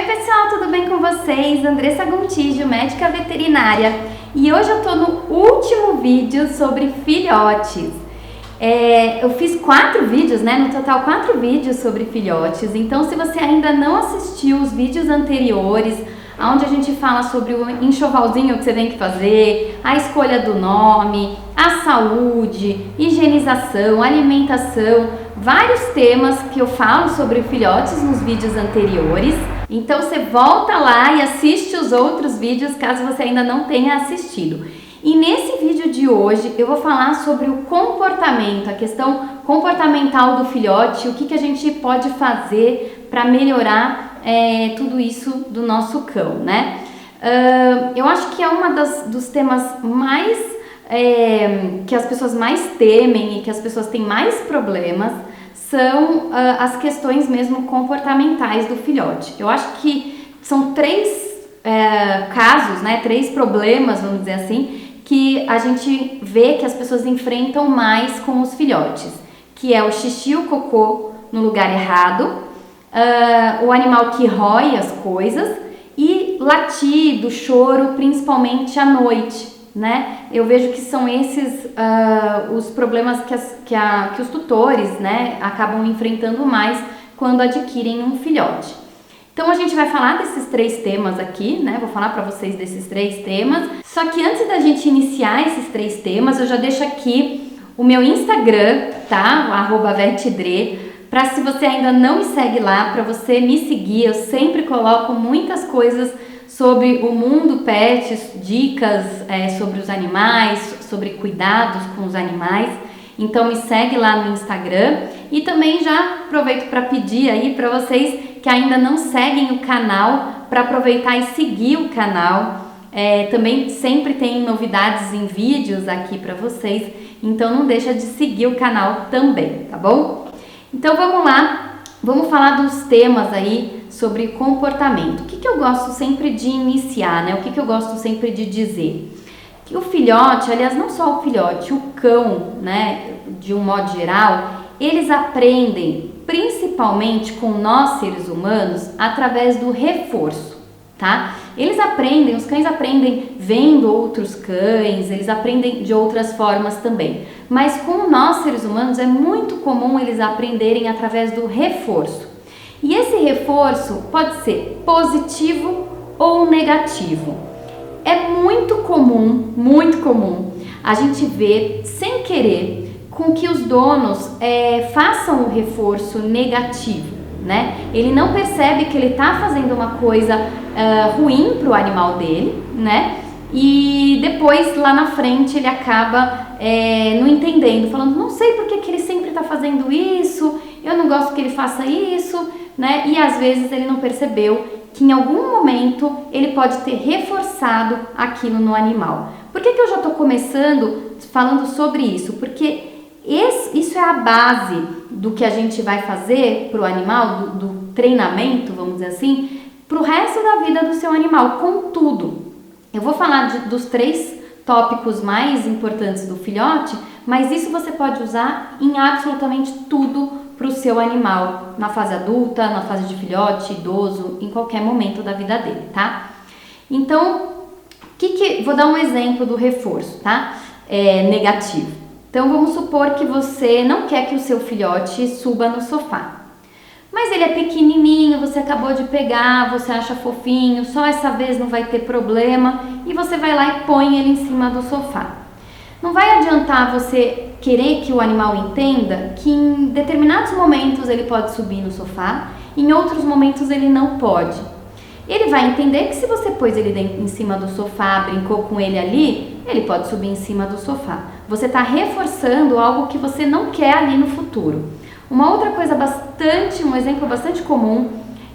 pessoal, tudo bem com vocês? Andressa Gontijo, médica veterinária, e hoje eu tô no último vídeo sobre filhotes. Eu fiz 4 vídeos, né? No total 4 vídeos sobre filhotes, então se você ainda não assistiu os vídeos anteriores, onde a gente fala sobre o enxovalzinho que você tem que fazer, a escolha do nome, a saúde, higienização, alimentação, vários temas que eu falo sobre filhotes nos vídeos anteriores. Então você volta lá e assiste os outros vídeos caso você ainda não tenha assistido. E nesse vídeo de hoje eu vou falar sobre o comportamento, a questão comportamental do filhote, o que a gente pode fazer para melhorar tudo isso do nosso cão, né? Eu acho que é dos temas mais que as pessoas mais temem e que as pessoas têm mais problemas são as questões mesmo comportamentais do filhote. Eu acho que são 3 casos, né? 3 problemas, vamos dizer assim, que a gente vê que as pessoas enfrentam mais com os filhotes, que é o xixi e o cocô no lugar errado, o animal que rói as coisas e latido, choro, principalmente à noite, né? Eu vejo que são esses os problemas que os tutores, né, acabam enfrentando mais quando adquirem um filhote. Então a gente vai falar desses 3 temas aqui, né? Vou falar para vocês desses 3 temas. Só que antes da gente iniciar esses 3 temas, eu já deixo aqui o meu Instagram, tá? @vertidre. Para, se você ainda não me segue lá, para você me seguir. Eu sempre coloco muitas coisas sobre o mundo pets, dicas sobre os animais, sobre cuidados com os animais. Então me segue lá no Instagram e também já aproveito para pedir aí para vocês que ainda não seguem o canal, para aproveitar e seguir o canal. Também sempre tem novidades em vídeos aqui para vocês, então não deixa de seguir o canal também, tá bom? Então vamos lá, vamos falar dos temas aí sobre comportamento. O que eu gosto sempre de iniciar, né? O que eu gosto sempre de dizer? Que o filhote, aliás, não só o filhote, o cão, né, de um modo geral, eles aprendem principalmente com nós seres humanos através do reforço, tá? Os cães aprendem vendo outros cães, eles aprendem de outras formas também. Mas com nós seres humanos é muito comum eles aprenderem através do reforço. E esse reforço pode ser positivo ou negativo. É muito comum a gente ver, sem querer, com que os donos façam o reforço negativo, né? Ele não percebe que ele está fazendo uma coisa ruim para o animal dele, né? E depois, lá na frente, ele acaba não entendendo, falando, não sei por que ele sempre está fazendo isso, eu não gosto que ele faça isso, né? E às vezes ele não percebeu que em algum momento ele pode ter reforçado aquilo no animal. Por que eu já estou começando falando sobre isso? Porque isso é a base do que a gente vai fazer para o animal, do treinamento, vamos dizer assim, para o resto da vida do seu animal, com tudo. Eu vou falar dos 3 tópicos mais importantes do filhote, mas isso você pode usar em absolutamente tudo para o seu animal, na fase adulta, na fase de filhote, idoso, em qualquer momento da vida dele, tá? Então, vou dar um exemplo do reforço, tá? Negativo. Então vamos supor que você não quer que o seu filhote suba no sofá. Mas ele é pequenininho, você acabou de pegar, você acha fofinho, só essa vez não vai ter problema e você vai lá e põe ele em cima do sofá. Não vai adiantar você querer que o animal entenda que em determinados momentos ele pode subir no sofá, em outros momentos ele não pode. Ele vai entender que se você pôs ele em cima do sofá, brincou com ele ali, ele pode subir em cima do sofá. Você está reforçando algo que você não quer ali no futuro. Uma outra coisa um exemplo bastante comum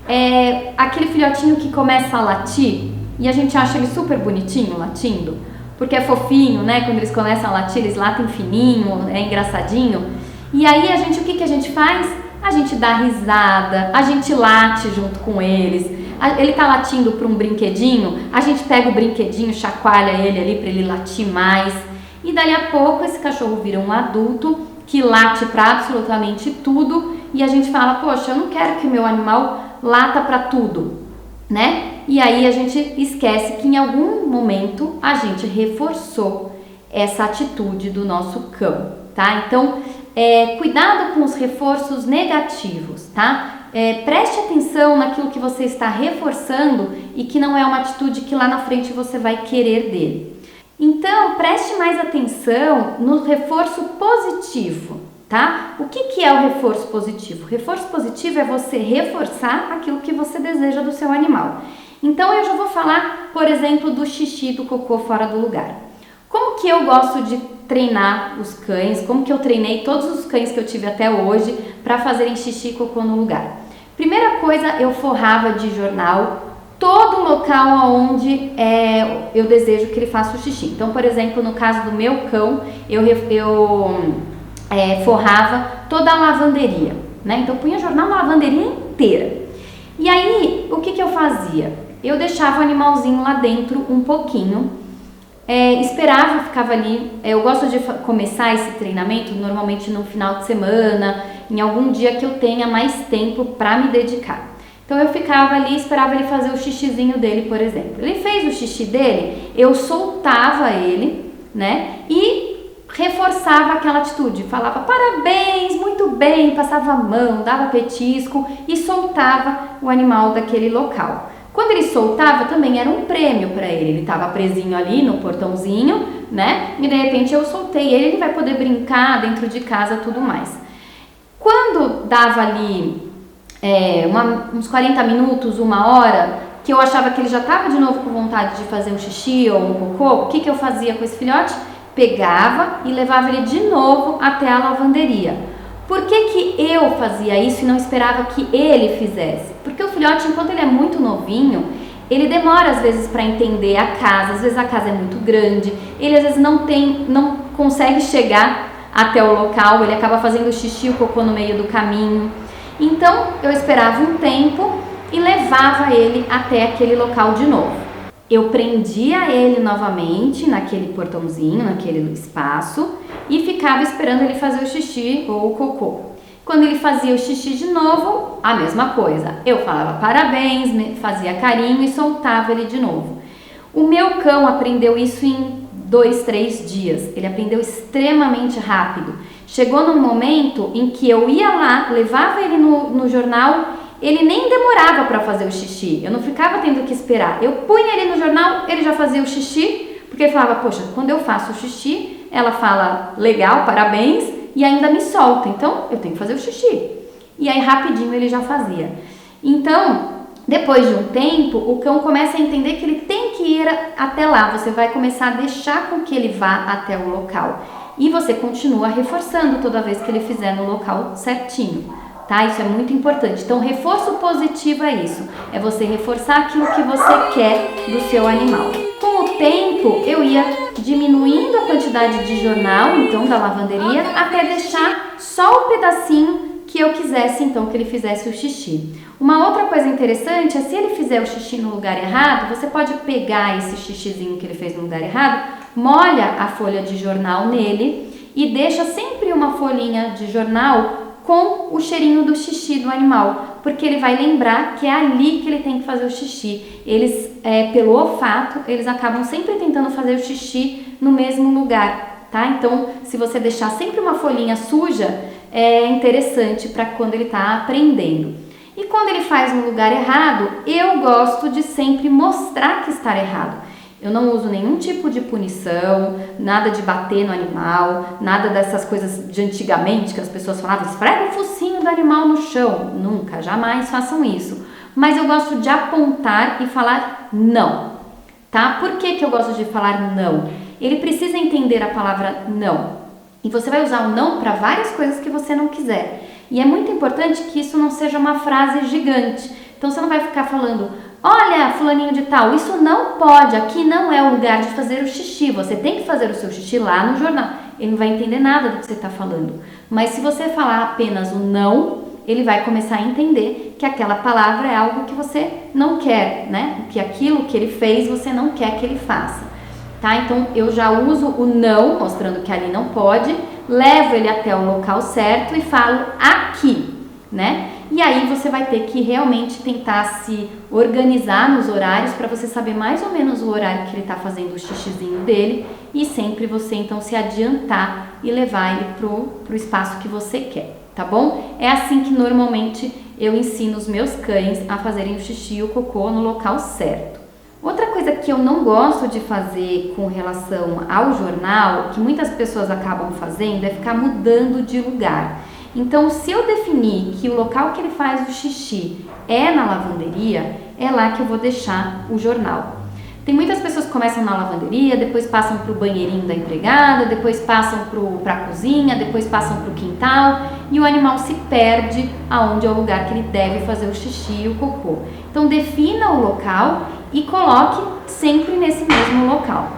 é aquele filhotinho que começa a latir e a gente acha ele super bonitinho latindo, porque é fofinho, né? Quando eles começam a latir, eles latem fininho, é engraçadinho. E aí o que a gente faz? A gente dá risada, a gente late junto com eles. Ele tá latindo para um brinquedinho, a gente pega o brinquedinho, chacoalha ele ali para ele latir mais. E dali a pouco esse cachorro vira um adulto que late para absolutamente tudo e a gente fala, poxa, eu não quero que o meu animal lata para tudo. né? E aí a gente esquece que em algum momento a gente reforçou essa atitude do nosso cão, tá? Então, cuidado com os reforços negativos, tá? Preste atenção naquilo que você está reforçando e que não é uma atitude que lá na frente você vai querer dele. Então, preste mais atenção no reforço positivo, tá? O que é o reforço positivo? O reforço positivo é você reforçar aquilo que você deseja do seu animal. Então, eu já vou falar, por exemplo, do xixi, do cocô fora do lugar. Como que eu gosto de treinar os cães? Como que eu treinei todos os cães que eu tive até hoje para fazerem xixi e cocô no lugar? Primeira coisa, eu forrava de jornal todo o local onde eu desejo que ele faça o xixi. Então, por exemplo, no caso do meu cão, eu forrava toda a lavanderia, né? Então, eu punha jornal na lavanderia inteira. E aí, o que eu fazia? Eu deixava o animalzinho lá dentro um pouquinho, esperava, ficava ali. Eu gosto de começar esse treinamento normalmente no final de semana, em algum dia que eu tenha mais tempo para me dedicar. Então eu ficava ali, esperava ele fazer o xixizinho dele, por exemplo. Ele fez o xixi dele, eu soltava ele, né? E reforçava aquela atitude, falava parabéns, muito bem, passava a mão, dava petisco e soltava o animal daquele local. Quando ele soltava, também era um prêmio para ele. Ele estava presinho ali no portãozinho, né? E de repente eu soltei ele, ele vai poder brincar dentro de casa, tudo mais. Quando dava ali uns 40 minutos, uma hora, que eu achava que ele já estava de novo com vontade de fazer um xixi ou um cocô, o que eu fazia com esse filhote? Pegava e levava ele de novo até a lavanderia. Por que eu fazia isso e não esperava que ele fizesse? Porque o filhote, enquanto ele é muito novinho, ele demora às vezes para entender a casa, às vezes a casa é muito grande, ele às vezes não consegue chegar até o local, ele acaba fazendo xixi e cocô no meio do caminho. Então eu esperava um tempo e levava ele até aquele local de novo. Eu prendia ele novamente naquele portãozinho, naquele espaço e ficava esperando ele fazer o xixi ou o cocô. Quando ele fazia o xixi de novo, a mesma coisa. Eu falava parabéns, fazia carinho e soltava ele de novo. O meu cão aprendeu isso em 2, 3 dias. Ele aprendeu extremamente rápido. Chegou num momento em que eu ia lá, levava ele no jornal, ele nem demorava para fazer o xixi. Eu não ficava tendo que esperar. Eu punha ele no jornal, ele já fazia o xixi, porque ele falava, poxa, quando eu faço o xixi, ela fala legal, parabéns, e ainda me solta. Então, eu tenho que fazer o xixi. E aí, rapidinho, ele já fazia. Então, depois de um tempo, o cão começa a entender que ele tem que ir até lá. Você vai começar a deixar com que ele vá até o local. E você continua reforçando toda vez que ele fizer no local certinho, tá? Isso é muito importante. Então, reforço positivo é isso. É você reforçar aquilo que você quer do seu animal. Com o tempo, eu ia diminuindo a quantidade de jornal, então, da lavanderia, até deixar só o pedacinho que eu quisesse, então, que ele fizesse o xixi. Uma outra coisa interessante é, se ele fizer o xixi no lugar errado, você pode pegar esse xixizinho que ele fez no lugar errado, molha a folha de jornal nele e deixa sempre uma folhinha de jornal com o cheirinho do xixi do animal, porque ele vai lembrar que é ali que ele tem que fazer o xixi. Eles, pelo olfato, eles acabam sempre tentando fazer o xixi no mesmo lugar, tá? Então, se você deixar sempre uma folhinha suja, é interessante para quando ele está aprendendo. E quando ele faz no lugar errado, eu gosto de sempre mostrar que está errado. Eu não uso nenhum tipo de punição, nada de bater no animal, nada dessas coisas de antigamente que as pessoas falavam, esfrega o focinho do animal no chão. Nunca, jamais façam isso. Mas eu gosto de apontar e falar não, tá? Por que eu gosto de falar não? Ele precisa entender a palavra não. E você vai usar o não para várias coisas que você não quiser. E é muito importante que isso não seja uma frase gigante. Então você não vai ficar falando, olha, fulaninho de tal, isso não pode, aqui não é o lugar de fazer o xixi, você tem que fazer o seu xixi lá no jornal. Ele não vai entender nada do que você está falando. Mas se você falar apenas o não, ele vai começar a entender que aquela palavra é algo que você não quer, né? Que aquilo que ele fez, você não quer que ele faça. Tá? Então eu já uso o não, mostrando que ali não pode, levo ele até o local certo e falo aqui, né? E aí você vai ter que realmente tentar se organizar nos horários para você saber mais ou menos o horário que ele está fazendo o xixizinho dele e sempre você então se adiantar e levar ele pro espaço que você quer, tá bom? É assim que normalmente eu ensino os meus cães a fazerem o xixi e o cocô no local certo. Outra coisa que eu não gosto de fazer com relação ao jornal, que muitas pessoas acabam fazendo, é ficar mudando de lugar. Então, se eu definir que o local que ele faz o xixi é na lavanderia, é lá que eu vou deixar o jornal. Tem muitas pessoas que começam na lavanderia, depois passam para o banheirinho da empregada, depois passam para a cozinha, depois passam para o quintal e o animal se perde aonde é o lugar que ele deve fazer o xixi e o cocô. Então, defina o local e coloque sempre nesse mesmo local.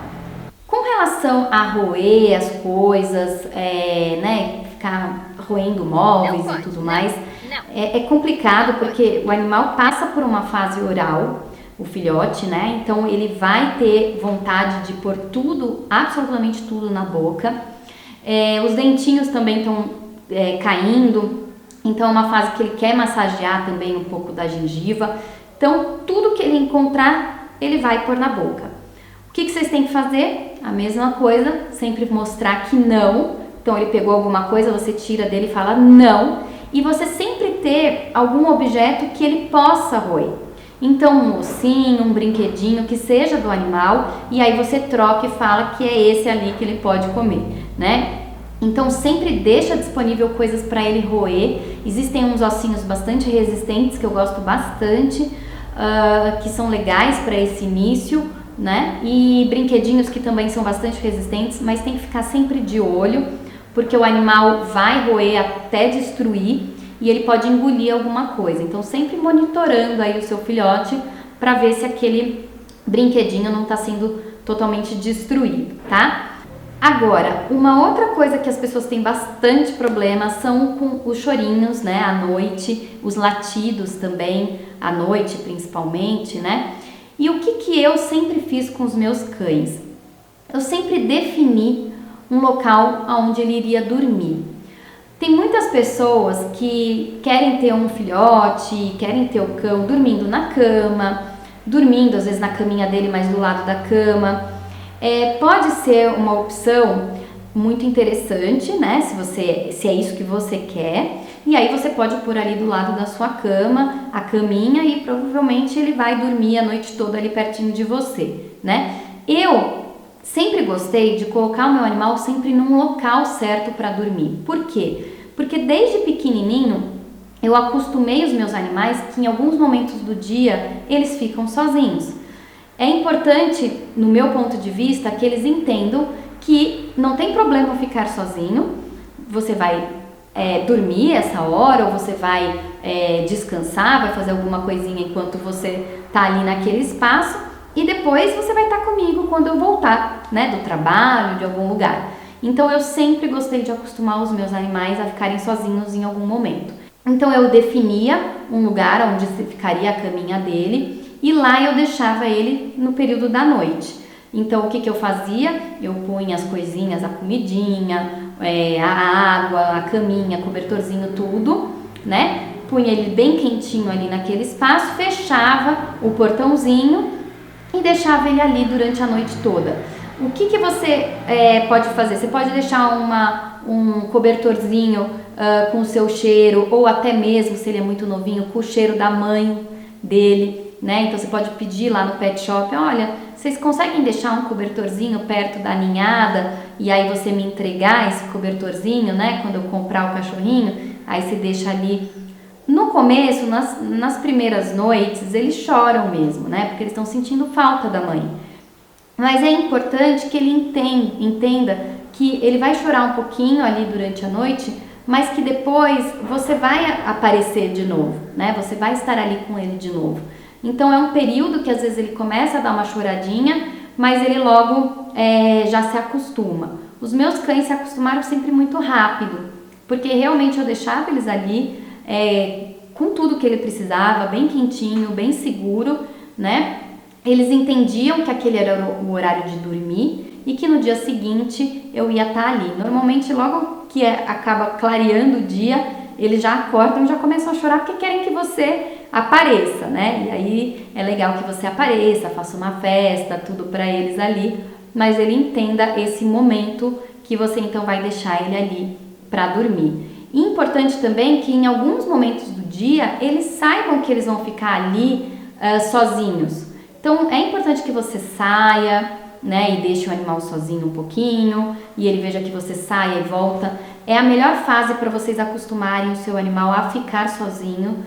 Com relação a roer as coisas, ficar roendo móveis e tudo mais, é complicado porque o animal passa por uma fase oral, o filhote, né? Então ele vai ter vontade de pôr tudo, absolutamente tudo na boca. Os dentinhos também estão caindo, então é uma fase que ele quer massagear também um pouco da gengiva. Então tudo que ele encontrar, ele vai pôr na boca. O que vocês têm que fazer? A mesma coisa, sempre mostrar que não. Então ele pegou alguma coisa, você tira dele e fala não. E você sempre ter algum objeto que ele possa roer. Então um ossinho, um brinquedinho que seja do animal, e aí você troca e fala que é esse ali que ele pode comer, né? Então sempre deixa disponível coisas para ele roer. Existem uns ossinhos bastante resistentes que eu gosto bastante, que são legais para esse início, né? E brinquedinhos que também são bastante resistentes, mas tem que ficar sempre de olho, porque o animal vai roer até destruir e ele pode engolir alguma coisa. Então sempre monitorando aí o seu filhote para ver se aquele brinquedinho não está sendo totalmente destruído, tá? Agora, uma outra coisa que as pessoas têm bastante problema são com os chorinhos, né, à noite, os latidos também, à noite principalmente, né? E o que eu sempre fiz com os meus cães? Eu sempre defini um local onde ele iria dormir. Tem muitas pessoas que querem ter um filhote, querem ter o cão dormindo na cama, dormindo às vezes na caminha dele, mas do lado da cama. Pode ser uma opção muito interessante, né? Se é isso que você quer. E aí você pode pôr ali do lado da sua cama, a caminha, e provavelmente ele vai dormir a noite toda ali pertinho de você, né? Eu sempre gostei de colocar o meu animal sempre num local certo para dormir. Por quê? Porque desde pequenininho eu acostumei os meus animais que em alguns momentos do dia eles ficam sozinhos. É importante, no meu ponto de vista, que eles entendam que não tem problema ficar sozinho. Você vai dormir essa hora, ou você vai descansar, vai fazer alguma coisinha enquanto você tá ali naquele espaço, e depois você vai estar comigo quando eu voltar, né, do trabalho, de algum lugar. Então eu sempre gostei de acostumar os meus animais a ficarem sozinhos em algum momento. Então eu definia um lugar onde ficaria a caminha dele, e lá eu deixava ele no período da noite. Então o que eu fazia? Eu punha as coisinhas, a comidinha, a água, a caminha, cobertorzinho, tudo, né? Punha ele bem quentinho ali naquele espaço, fechava o portãozinho e deixava ele ali durante a noite toda. O que você pode fazer? Você pode deixar um cobertorzinho com o seu cheiro, ou até mesmo, se ele é muito novinho, com o cheiro da mãe dele, né? Então você pode pedir lá no pet shop, olha, vocês conseguem deixar um cobertorzinho perto da ninhada e aí você me entregar esse cobertorzinho, né? Quando eu comprar o cachorrinho, aí você deixa ali. No começo, nas primeiras noites, eles choram mesmo, né? Porque eles estão sentindo falta da mãe. Mas é importante que ele entenda que ele vai chorar um pouquinho ali durante a noite, mas que depois você vai aparecer de novo, né? Você vai estar ali com ele de novo. Então é um período que às vezes ele começa a dar uma choradinha, mas ele logo já se acostuma. Os meus cães se acostumaram sempre muito rápido, porque realmente eu deixava eles ali com tudo que ele precisava, bem quentinho, bem seguro, né? Eles entendiam que aquele era o horário de dormir e que no dia seguinte eu ia estar ali. Normalmente logo que acaba clareando o dia, eles já acordam e já começam a chorar porque querem que você apareça, né? E aí é legal que você apareça, faça uma festa, tudo pra eles ali, mas ele entenda esse momento que você então vai deixar ele ali pra dormir. E importante também que em alguns momentos do dia eles saibam que eles vão ficar ali sozinhos. Então é importante que você saia, né, e deixe o animal sozinho um pouquinho, e ele veja que você saia e volta. É a melhor fase para vocês acostumarem o seu animal a ficar sozinho,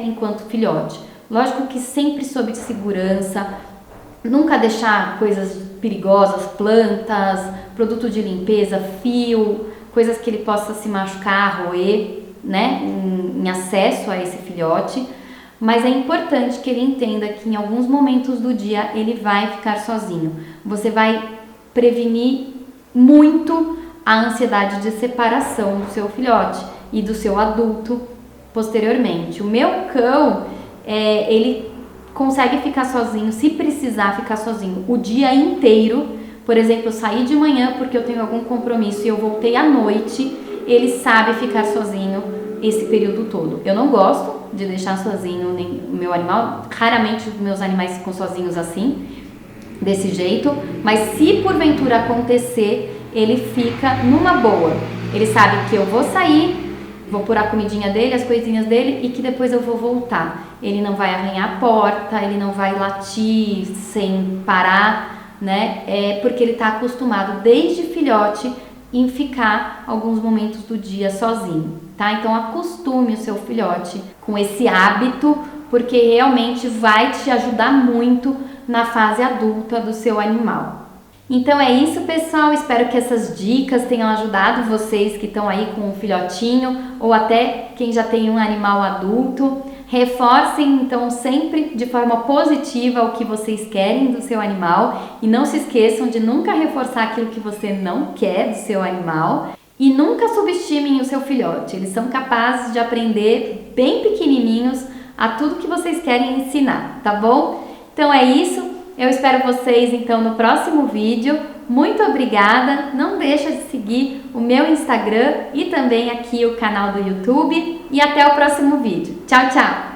enquanto filhote. Lógico que sempre sob segurança, nunca deixar coisas perigosas, plantas, produto de limpeza, fio, coisas que ele possa se machucar, roer, né, em acesso a esse filhote. Mas é importante que ele entenda que em alguns momentos do dia ele vai ficar sozinho. Você vai prevenir muito a ansiedade de separação do seu filhote e do seu adulto posteriormente. O meu cão, ele consegue ficar sozinho, se precisar ficar sozinho, o dia inteiro. Por exemplo, eu saí de manhã porque eu tenho algum compromisso e eu voltei à noite, ele sabe ficar sozinho esse período todo. Eu não gosto de deixar sozinho nem o meu animal, raramente os meus animais ficam sozinhos assim, desse jeito, mas se porventura acontecer, ele fica numa boa. Ele sabe que eu vou sair, vou pôr a comidinha dele, as coisinhas dele e que depois eu vou voltar. Ele não vai arranhar a porta, ele não vai latir sem parar, né? Porque ele está acostumado desde filhote em ficar alguns momentos do dia sozinho, tá? Então acostume o seu filhote com esse hábito, porque realmente vai te ajudar muito na fase adulta do seu animal. Então é isso, pessoal, espero que essas dicas tenham ajudado vocês que estão aí com um filhotinho ou até quem já tem um animal adulto. Reforcem então sempre de forma positiva o que vocês querem do seu animal e não se esqueçam de nunca reforçar aquilo que você não quer do seu animal e nunca subestimem o seu filhote. Eles são capazes de aprender bem pequenininhos a tudo que vocês querem ensinar, tá bom? Então é isso, eu espero vocês então no próximo vídeo. Muito obrigada, não deixa de seguir o meu Instagram e também aqui o canal do YouTube e até o próximo vídeo. Tchau, tchau!